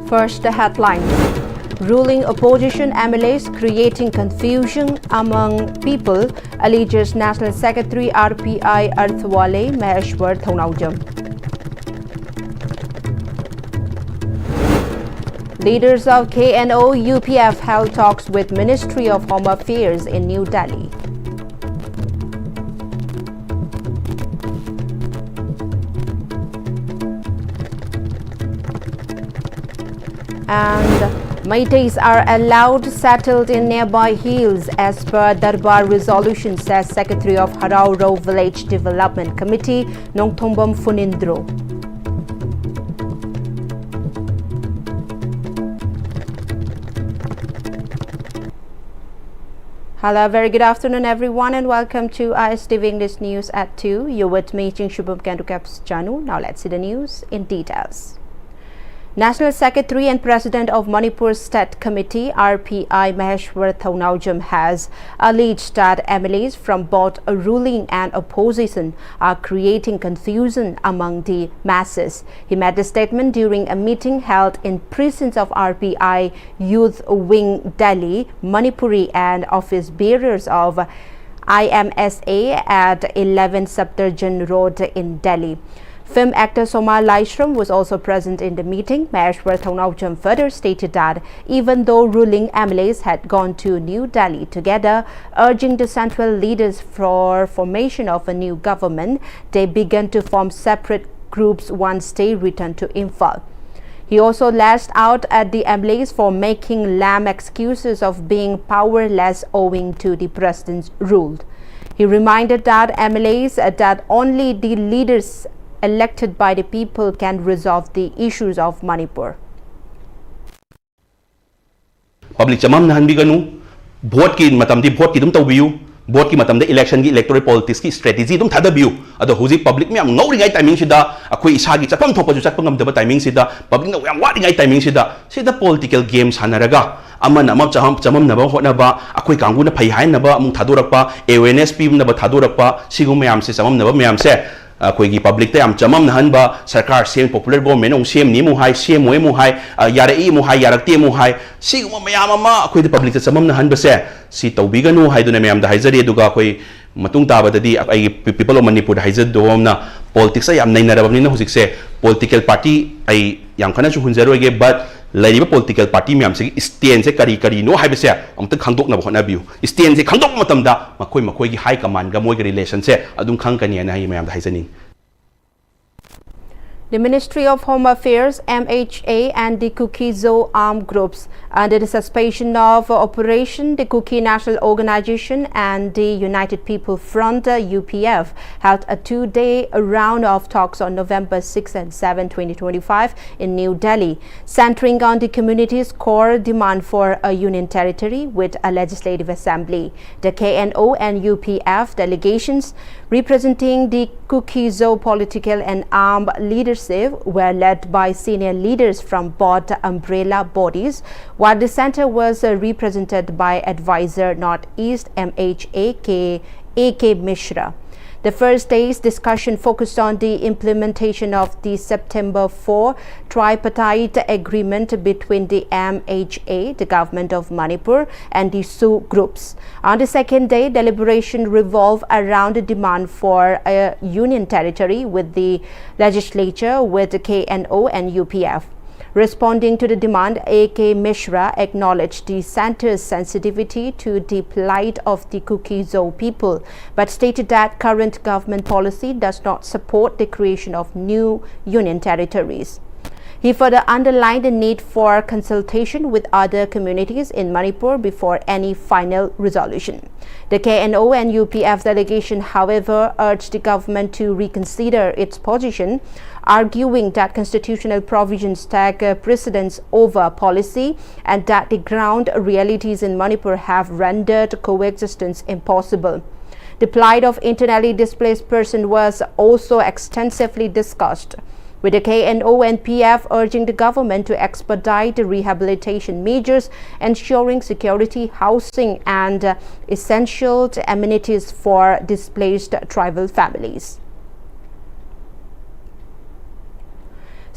First, the headlines. Ruling opposition MLAs creating confusion among people, alleges National Secretary RPI Arthwale Maheshwar Thaunaujam. Leaders of KNO UPF held talks with Ministry of Home Affairs in New Delhi. And Meiteis are allowed settled in nearby hills as per Darbar resolution, says Secretary of Harauro Village Development Committee, Nongthombam Funindro. Hello, very good afternoon everyone and welcome to Pm-Istv English News at 2. You're with me, Ching Shubham Kandukaps Janu. Now let's see the news in details. National Secretary and President of Manipur State Committee RPI Maheshwar Thaunaujam has alleged that MLAs from both ruling and opposition are creating confusion among the masses. He made the statement during a meeting held in presence of RPI Youth Wing Delhi, Manipuri and office bearers of IMSA at 11 Saptarjan Road in Delhi. Film actor Soma Laishram was also present in the meeting. Maheshwar Thaunaujam further stated that even though ruling MLAs had gone to New Delhi together, urging the central leaders for formation of a new government, they began to form separate groups once they returned to Imphal. He also lashed out at the MLAs for making lame excuses of being powerless owing to the president's rule. He reminded that MLAs that only the leaders elected by the people can resolve the issues of Manipur. Public chamam nahan biganu vote ki matam di vote ki dum tawbiu vote ki matam da election ki electoral politics ki strategy dum thadabiu ado huji public mi am ngori ngai timing sida akoi isa gi chapam thopa ju chapam ngam da timing sida public na yam wadi ngai timing sida political games hanaraga amana amam chamam na ba hotna ba akoi kangu na phai hain na ba amung thadorakpa awareness pi na ba thadorakpa sigum mayam se chamam na ba mayam se कोई public ते चमम नहनबा सरकार same popular government ओं same नी मुहाय same मोय मुहाय यारई मुहाय यारक्ते मुहाय सिगुम मयाम अमा कोई public ते चमम नहनब से सी तौबिगनु हाइदुना मयाम दा हाइजरी दुगा कोई मतुंग ताबददी आई पीपल ऑफ मणिपुर हाइजद दोमना पॉलिटिक्स याम नैनरबनि न हुजिक से पॉलिटिकल पार्टी आई याम खना सु हुनजरोगे बट लाइव पॉलिटिकल पार्टी मैम से स्टैंड से करी करी नो है से अमत खांदोकना होनाबियु स्टैंड से खांदोक मतमदा मखोय मखोय की हाई कमांड गा मोय रिलेशन से अदुम खांकनी ना ma'am हाइजनी. The Ministry of Home Affairs, MHA and the Kuki-Zo armed groups under the suspension of Operation the Kuki National Organization and the United People Front UPF held a two-day round of talks on November 6 and 7, 2025 in New Delhi, centering on the community's core demand for a union territory with a legislative assembly. The KNO and UPF delegations representing the Kuki-Zo political and armed leaders were led by senior leaders from both umbrella bodies, while the center was represented by advisor Northeast MHA A.K. Mishra. The first day's discussion focused on the implementation of the September 4 tripartite agreement between the MHA, the government of Manipur, and the Sioux groups. On the second day, deliberation revolved around the demand for a union territory with the legislature, with the KNO and UPF. Responding to the demand, A.K. Mishra acknowledged the center's sensitivity to the plight of the Kuki-Zo people, but stated that current government policy does not support the creation of new union territories. He further underlined the need for consultation with other communities in Manipur before any final resolution. The KNO and UPF delegation, however, urged the government to reconsider its position, arguing that constitutional provisions take precedence over policy and that the ground realities in Manipur have rendered coexistence impossible. The plight of internally displaced persons was also extensively discussed, with the KNO and PF urging the government to expedite the rehabilitation measures, ensuring security, housing and essential amenities for displaced tribal families.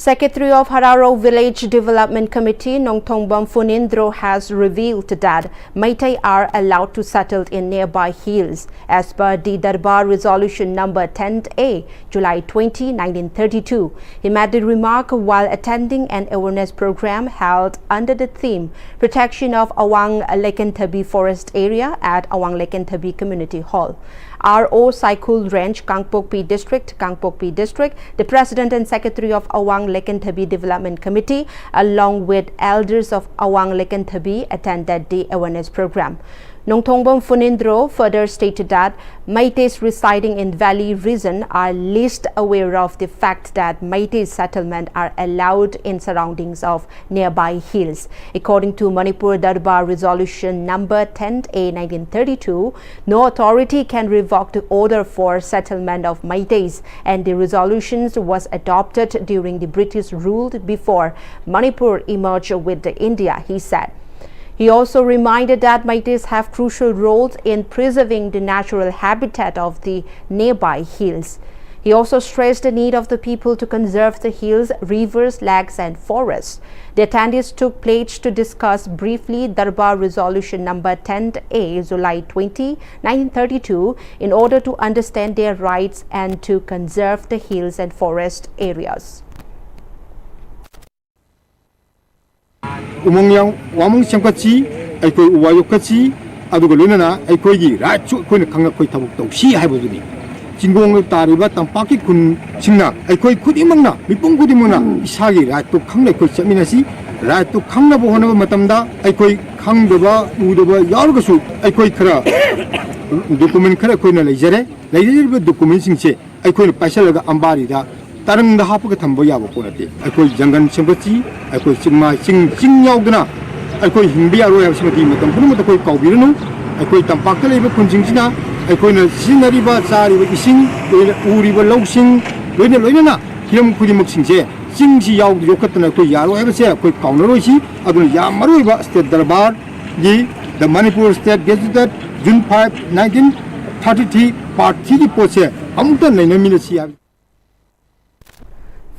Secretary of Hararo Village Development Committee, Nongthongbam Funindro, has revealed that Meitei are allowed to settle in nearby hills as per the Darbar Resolution number 10A, July 20, 1932. He made the remark while attending an awareness program held under the theme Protection of Awang Lekenthabi Forest Area at Awang Lekenthabi Community Hall. RO Saikul Range, Kangpokpi District, the President and Secretary of Awang Lekenthabi Development Committee, along with elders of Awang Lekenthabi, attended the awareness program. Nongthongbam Funindro further stated that Meiteis residing in Valley region are least aware of the fact that Meitei settlement are allowed in surroundings of nearby hills. According to Manipur Darbar Resolution number 10A 1932, no authority can revoke the order for settlement of Meiteis, and the resolutions was adopted during the British rule before Manipur emerged with India, he said. He also reminded that Meiteis have crucial roles in preserving the natural habitat of the nearby hills. He also stressed the need of the people to conserve the hills, rivers, lakes and forests. The attendees took pledge to discuss briefly Darbar Resolution number 10A, July 20, 1932, in order to understand their rights and to conserve the hills and forest areas. Umong wamong siyangkatsi ay ko'y uwayokatsi aduga lunana ay ko'y rachu ko'y nakangak ko'y tabuk tau si haiboduni jingong tariba tampaki kun singna ay ko'y kudimang na mipong kudimang na isagi ratu kangnay ko'y chaminasi ratu kangna bo hona matamda ay ko'y kangdaba udaba yarugasu ay ko'y kara dokumen kara ko'y na leijare ba dokumen singche ay ko'y paisalaga ambarida 다른 데 하프가 담보야 못 보는데 아이고 장관 sembatsi 아이고 정말 징야우구나 아이고 힘비야로 해서 디 못던 그놈도 거의 까비르노 아이고 담박들 이거 군징지나 아이고는 시나리바 자리바 이신 우리바 럭신 왜냐나 기름 구리 먹신제 징지 야우도 욕했던 그 야로 해서 거의 까우너로시 아들 야마로 이바 스테이트 달바 이 the Manipur State Gazette June 5 1933 part 3 포체 아무튼 내년미는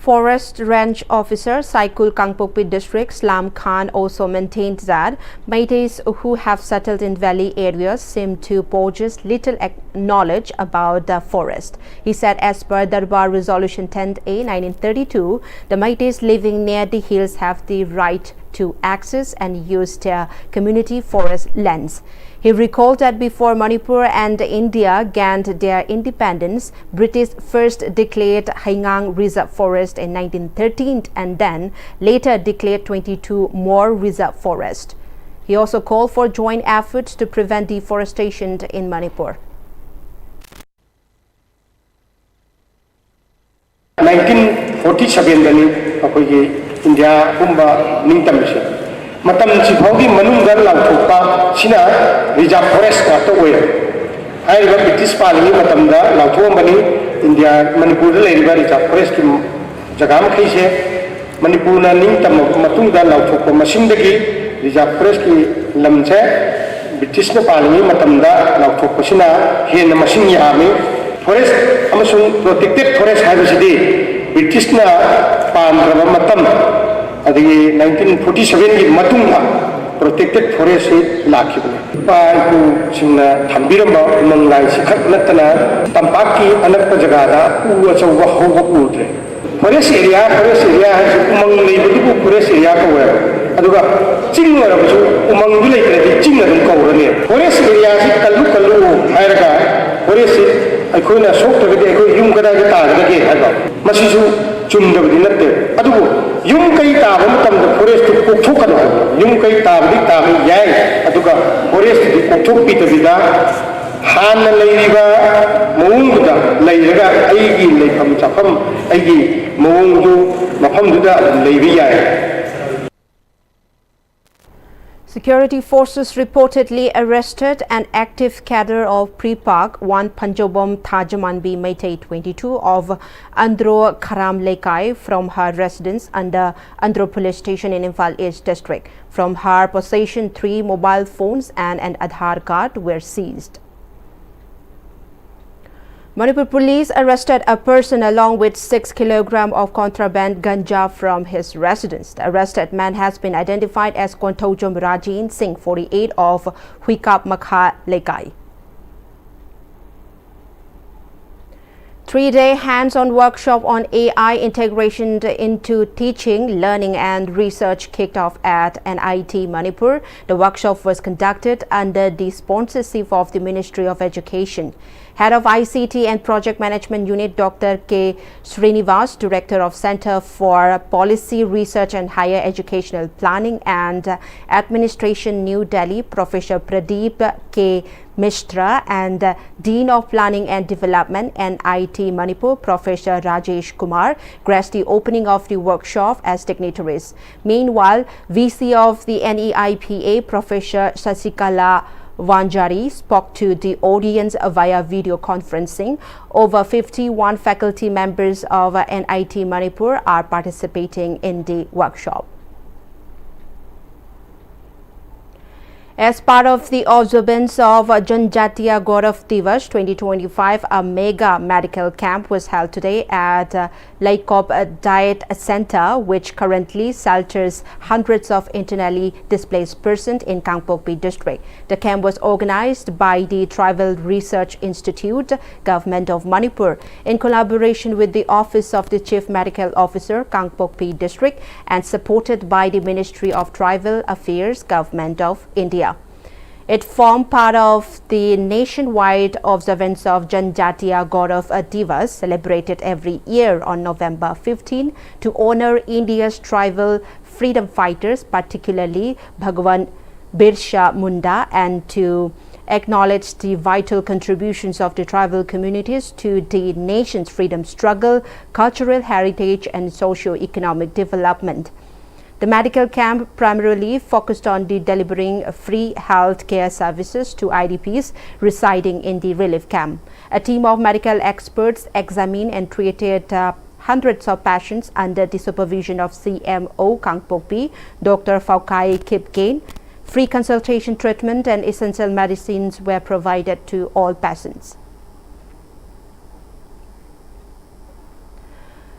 Forest Range Officer Saikul Kangpokpi District Slam Khan also maintained that Meiteis who have settled in valley areas seem to possess little knowledge about the forest. He said as per Darbar Resolution 10A 1932, the Meiteis living near the hills have the right to access and use their community forest lands. He recalled that before Manipur and India gained their independence, British first declared Haingang Reserve Forest in 1913 and then later declared 22 more reserve forests. He also called for joint efforts to prevent deforestation in Manipur. 1947 India Kumba Ningtamishi. Matam Chipogi Manunga Lautopa, Sina, Reserve Forest Waterway. I have British Parliament Matamda, Lautomani, India, Manipur, Reserve Forest Jagam Kise, Manipuna Ningtam Matunda Lautopa, Masindagi, Reserve Forest Lamche, British Parliament Matamda, Lautopa Sina, Hen Machine Army, Forest, Amazon Protected Forest Habitat, British Pan Matam. Adi 1947 ki matungda protected forest lakhibu pa ku singna thambiramba manglai sikhat natana tampaki anakpa jagada u achauba hoba udre forest area has umang leibudu forest area ko wa aduga ching warabu umang du leitradi ching adum kaurane forest area si kallu hairaga forest aikoina soktagadi aikoi yum kada ga taagade haiba masisu chumdabdi natte adugo yung kay tao matam forest kokthokano yung kay tao di tao yai aduga forest di kokthokpi tabida han leiriba mawungda leiraga aigi leifam chafam aigi mawungdu mafamduda leibi yai. Security forces reportedly arrested an active cadre of Pre-Pak 1 Panjobom Thajamanbi Meitei 22 of Andro Kharam Lekai from her residence under Andro Police Station in Imphal East District. From her possession, 3 mobile phones and an Aadhaar card were seized. Manipur police arrested a person along with 6 kilograms of contraband ganja from his residence. The arrested man has been identified as Kontojom Rajin Singh, 48, of Huikap Makha Lekai. 3-day hands-on workshop on AI integration into teaching, learning and research kicked off at NIT Manipur. The workshop was conducted under the sponsorship of the Ministry of Education. Head of ICT and Project Management Unit, Dr. K. Srinivas, Director of Center for Policy Research and Higher Educational Planning and Administration, New Delhi, Professor Pradeep K. Mishra, and Dean of Planning and Development, NIT Manipur, Professor Rajesh Kumar, graced the opening of the workshop as dignitaries. Meanwhile, VC of the NEIPA, Professor Sasikala Vanjari, spoke to the audience via video conferencing. Over 51 faculty members of NIT Manipur are participating in the workshop. As part of the observance of Janjatiya Gaurav Divas 2025, a mega medical camp was held today at Laikop Diet Center, which currently shelters hundreds of internally displaced persons in Kangpokpi district. The camp was organized by the Tribal Research Institute, Government of Manipur, in collaboration with the Office of the Chief Medical Officer, Kangpokpi district, and supported by the Ministry of Tribal Affairs, Government of India. It formed part of the nationwide observance of Janjatiya Gaurav Divas, celebrated every year on November 15 to honor India's tribal freedom fighters, particularly Bhagwan Birsa Munda, and to acknowledge the vital contributions of the tribal communities to the nation's freedom struggle, cultural heritage and socio-economic development. The medical camp primarily focused on delivering free health care services to IDPs residing in the relief camp. A team of medical experts examined and treated hundreds of patients under the supervision of CMO Kangpokpi, Dr. Faukai Kipgain. Free consultation treatment and essential medicines were provided to all patients.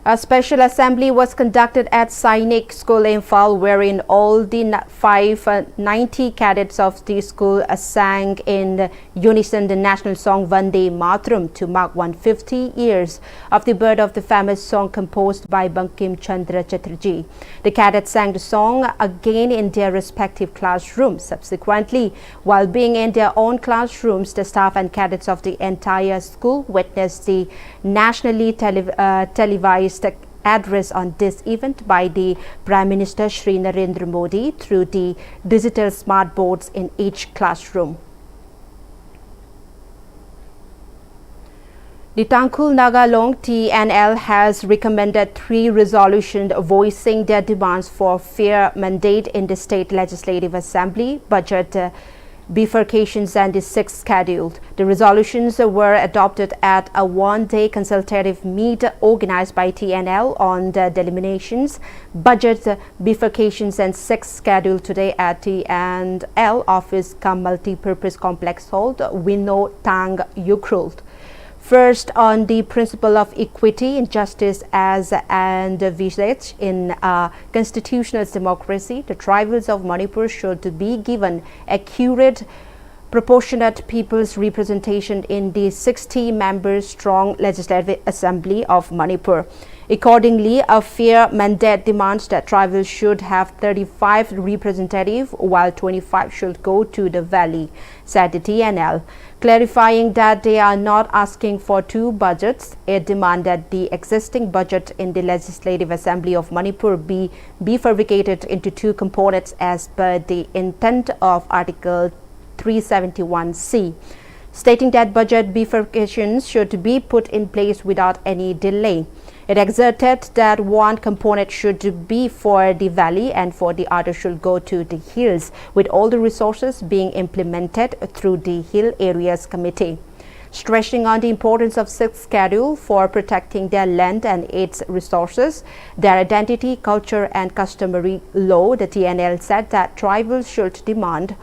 A special assembly was conducted at Sainik School in Imphal, wherein all the 590 cadets of the school sang in unison the national song Vande Mataram to mark 150 years of the birth of the famous song composed by Bankim Chandra Chatterjee. The cadets sang the song again in their respective classrooms. Subsequently, while being in their own classrooms, the staff and cadets of the entire school witnessed the nationally televised address on this event by the Prime Minister Shri Narendra Modi through the digital smart boards in each classroom. The Tangkhul Nagalong TNL has recommended 3 resolutions voicing their demands for fair mandate in the State Legislative Assembly, budget bifurcations and the 6th scheduled. The resolutions were adopted at a one-day consultative meet organized by TNL on the delimitation, budget bifurcations and 6th scheduled today at TNL office cum multi-purpose complex hall, Winno Tang Yukrult. First, on the principle of equity and justice as envisaged in a constitutional democracy, the tribals of Manipur should be given accurate, proportionate people's representation in the 60-member strong Legislative Assembly of Manipur. Accordingly, a fair mandate demands that tribals should have 35 representatives, while 25 should go to the valley, said the TNL. Clarifying that they are not asking for 2 budgets, it demanded the existing budget in the Legislative Assembly of Manipur be bifurcated into 2 components as per the intent of Article 371C, stating that budget bifurcations should be put in place without any delay. It exerted that one component should be for the valley and for the other should go to the hills, with all the resources being implemented through the Hill Areas Committee. Stressing on the importance of 6th schedule for protecting their land and its resources, their identity, culture and customary law, the TNL said that tribals should demand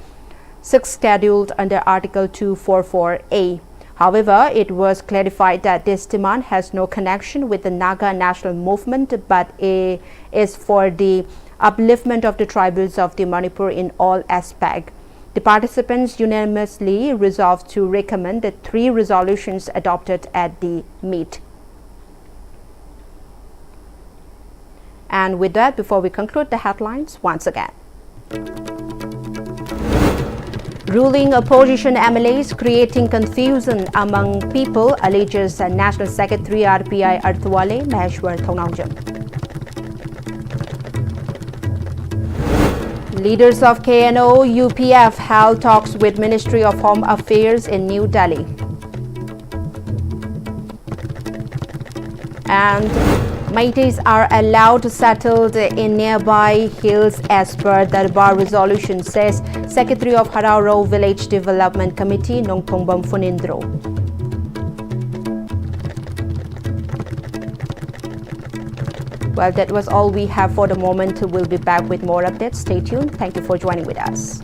6th scheduled under Article 244A. However, it was clarified that this demand has no connection with the Naga national movement, but is for the upliftment of the tribals of the Manipur in all aspects. The participants unanimously resolved to recommend the 3 resolutions adopted at the meet. And with that, before we conclude the headlines once again. Ruling opposition MLAs creating confusion among people, alleges National Secretary RPI Arthwale Maheshwar Thongnamjam. Leaders of KNO UPF held talks with Ministry of Home Affairs in New Delhi. And Meiteis are allowed to settle in nearby hills as per Darbar resolution, says Secretary of Harauro Village Development Committee Nongthongbam Funindro. Well, that was all we have for the moment. We'll be back with more updates. Stay tuned. Thank you for joining with us.